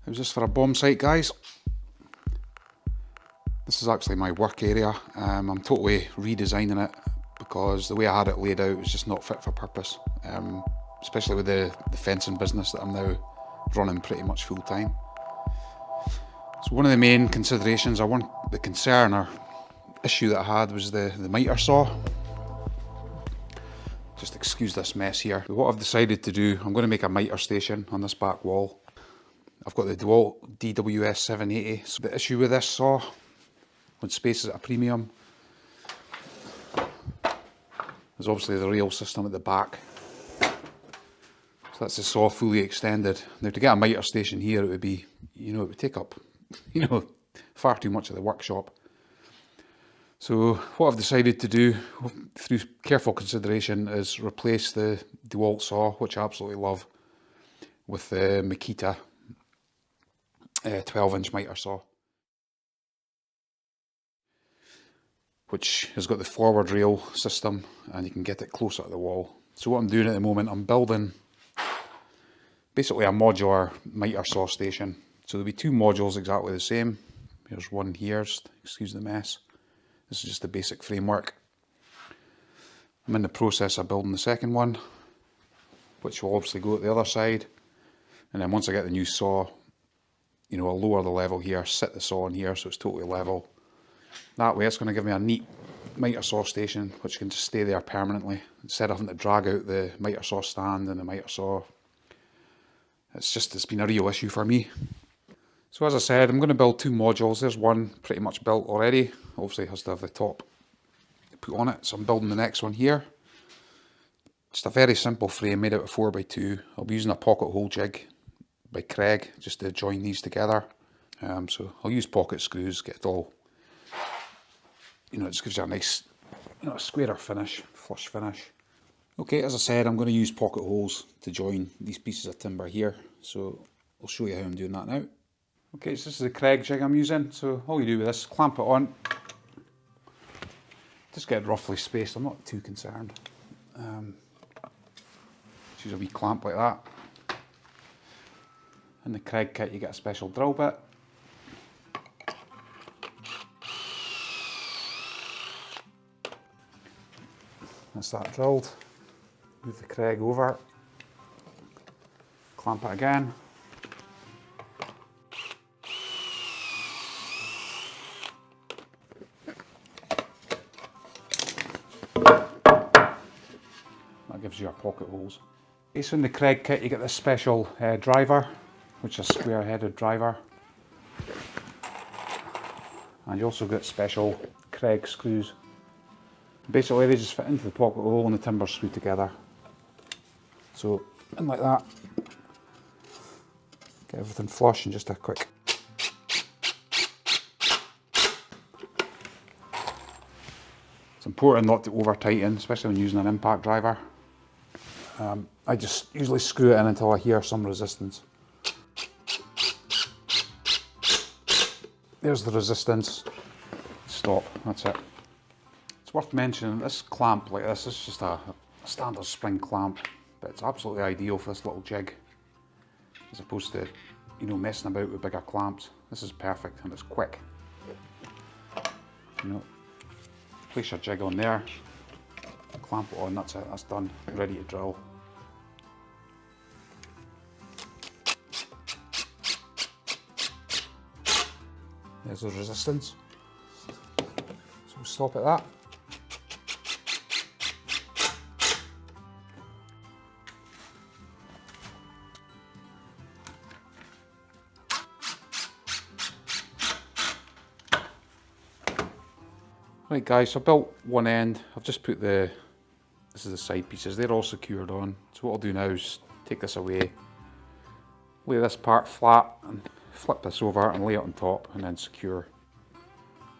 It was just for a bomb site, guys. This is actually my work area. I'm totally redesigning it because the way I had it laid out was just not fit for purpose. Especially with the fencing business that I'm now running pretty much full time. So one of the main considerations, the concern or issue that I had was the miter saw. Just excuse this mess here. But what I've decided to do, I'm going to make a miter station on this back wall. I've got the Dewalt DWS780. So the issue with this saw, when space is at a premium, is obviously the rail system at the back. So that's the saw fully extended. Now to get a miter station here, it would be, it would take up, far too much of the workshop. So what I've decided to do, through careful consideration, is replace the Dewalt saw, which I absolutely love, with the Makita 12-inch miter saw, which has got the forward rail system and you can get it closer to the wall. So what I'm doing at the moment, I'm building basically a modular miter saw station. So there'll be two modules exactly the same. Here's one here, excuse the mess. This is just the basic framework. I'm in the process of building the second one, which will obviously go at the other side. And then once I get the new saw, I'll lower the level here, sit the saw in here so it's totally level. That way it's going to give me a neat miter saw station which can just stay there permanently instead of having to drag out the miter saw stand and the miter saw. It's been a real issue for me. So as I said, I'm going to build two modules. There's one pretty much built already. Obviously it has to have the top put on it, so I'm building the next one here. Just a very simple frame made out of 4x2. I'll be using a pocket hole jig by Craig just to join these together. So I'll use pocket screws, get it all, it just gives you a nice, a squarer finish, flush finish. Okay, as I said, I'm going to use pocket holes to join these pieces of timber here. So I'll show you how I'm doing that now. Okay, so this is the Craig jig I'm using. So all you do with this, clamp it on. Just get it roughly spaced, I'm not too concerned. Just use a wee clamp like that. In the Craig kit you get a special drill bit. That's that drilled. Move the Craig over. Clamp it again. That gives you your pocket holes. Okay, so in the Craig kit you get this special driver, which is a square headed driver. And you also get special Craig screws. Basically they just fit into the pocket hole and the timber screw together. So in like that. Get everything flush and just a quick. It's important not to over tighten, especially when using an impact driver. I just usually screw it in until I hear some resistance. There's the resistance. Stop, that's it. It's worth mentioning this clamp like this is just a standard spring clamp, but it's absolutely ideal for this little jig as opposed to messing about with bigger clamps. This is perfect and it's quick. Place your jig on there, clamp it on, that's it, that's done, ready to drill. There's the resistance, so we'll stop at that. Right guys, so I built one end, I've just put this is the side pieces, they're all secured on. So what I'll do now is take this away, lay this part flat and flip this over and lay it on top and then secure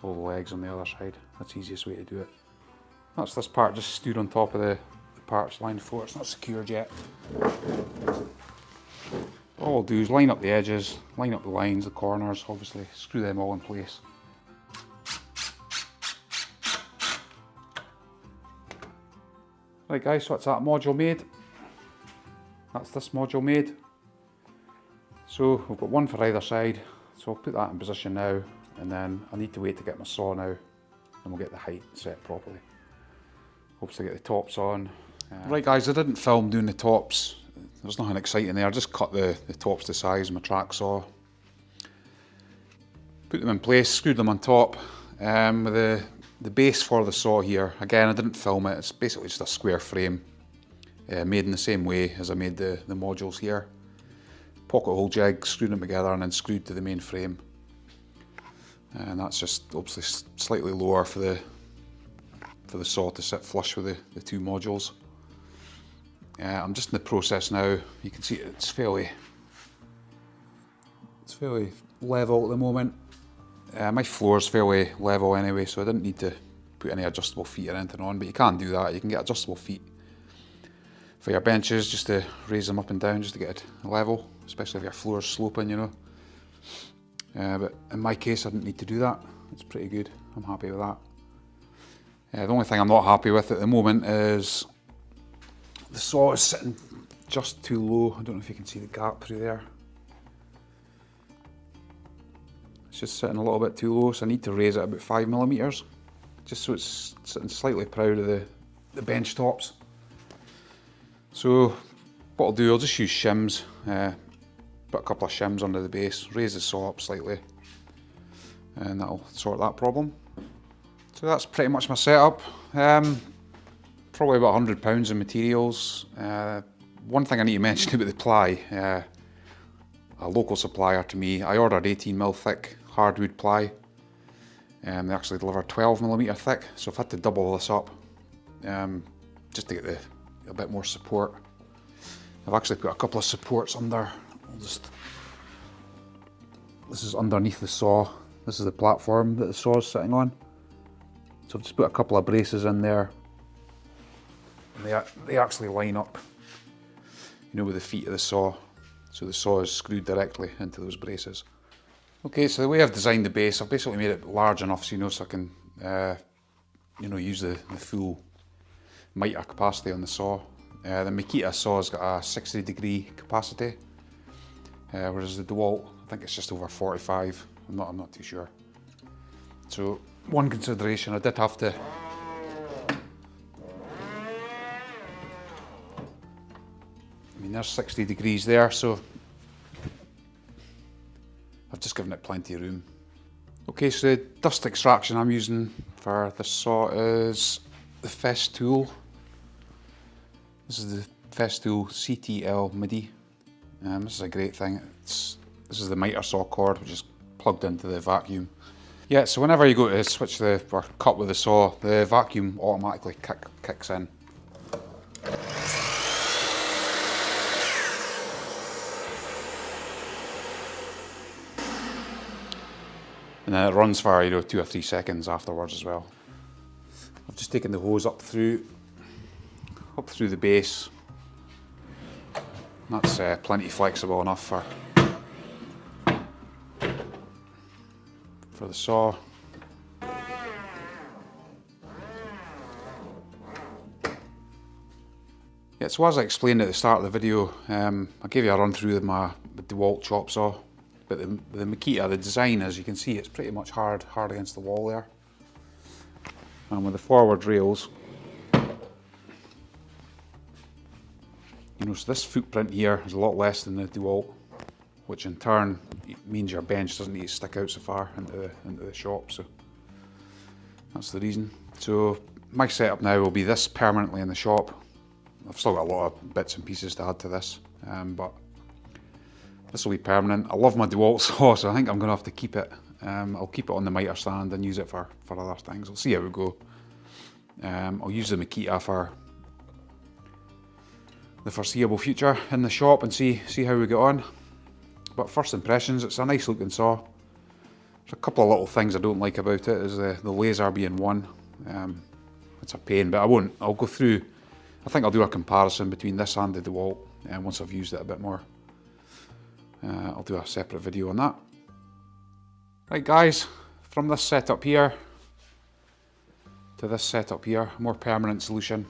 all the legs on the other side. That's the easiest way to do it. That's this part just stood on top of the parts lined floor, it's not secured yet. All I'll do is line up the edges, line up the lines, the corners, obviously screw them all in place. Right guys, so that's that module made. That's this module made. So we've got one for either side, so I'll put that in position now, and then I need to wait to get my saw now, and we'll get the height set properly. Hopefully get the tops on. Right guys, I didn't film doing the tops. There's nothing exciting there. I just cut the tops to size with my track saw. Put them in place, screwed them on top. With the base for the saw here, again I didn't film it, it's basically just a square frame. Made in the same way as I made the modules here. Pocket hole jig, screwed them together and then screwed to the main frame. And that's just obviously slightly lower for the saw to sit flush with the two modules. I'm just in the process now. You can see it's fairly level at the moment. My floor's fairly level anyway, so I didn't need to put any adjustable feet or anything on, but you can do that. You can get adjustable feet for your benches just to raise them up and down just to get it level, especially if your floor's sloping, you know. But in my case I didn't need to do that. It's pretty good. I'm happy with that. The only thing I'm not happy with at the moment is the saw is sitting just too low. I don't know if you can see the gap through there. It's just sitting a little bit too low, so I need to raise it about 5mm, just so it's sitting slightly proud of the bench tops. So what I'll do, I'll just use shims, put a couple of shims under the base, raise the saw up slightly, and that'll sort that problem. So that's pretty much my setup. Probably about £100 in materials. One thing I need to mention about the ply, a local supplier to me, I ordered 18mm thick hardwood ply, and they actually deliver 12mm thick, so I've had to double this up just to get a bit more support. I've actually put a couple of supports under. This is underneath the saw. This is the platform that the saw is sitting on. So I've just put a couple of braces in there, and they actually line up, you know, with the feet of the saw. So the saw is screwed directly into those braces. Okay, so the way I've designed the base, I've basically made it large enough so, you know, so I can, you know, use the full mitre capacity on the saw. The Makita saw's got a 60° capacity, whereas the Dewalt, I think it's just over 45. I'm not too sure. So one consideration, I did have to there's 60° there, so I've just given it plenty of room. Okay, so the dust extraction I'm using for this saw is the Festool. This is the Festool CTL MIDI. This is a great thing. This is the mitre saw cord, which is plugged into the vacuum. Yeah, so whenever you go to switch or cut with the saw, the vacuum automatically kicks in. And then it runs for, you know, 2 or 3 seconds afterwards as well. I've just taken the hose up through the base. That's plenty flexible enough for the saw. Yeah, so as I explained at the start of the video, I gave you a run through of my Dewalt chop saw. But the Makita, the design, as you can see, it's pretty much hard against the wall there. And with the forward rails, you know, so this footprint here is a lot less than the Dewalt, which in turn means your bench doesn't need to stick out so far into the shop. So that's the reason. So my setup now will be this permanently in the shop. I've still got a lot of bits and pieces to add to this, but this will be permanent. I love my Dewalt saw, so I think I'm going to have to keep it. I'll keep it on the mitre stand and use it for other things. We'll see how we go. I'll use the Makita for the foreseeable future in the shop and see how we get on. But first impressions, it's a nice looking saw. There's a couple of little things I don't like about it, is the laser being one. It's a pain, but I'll go through. I think I'll do a comparison between this and the Dewalt once I've used it a bit more. I'll do a separate video on that. Right guys, from this setup here to this setup here, more permanent solution.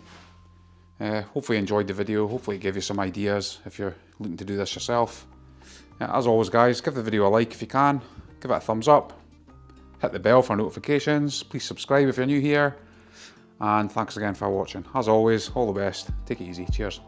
Hopefully you enjoyed the video, hopefully it gave you some ideas if you're looking to do this yourself. Yeah, as always guys, give the video a like if you can, give it a thumbs up, hit the bell for notifications, please subscribe if you're new here, and thanks again for watching. As always, all the best, take it easy, cheers.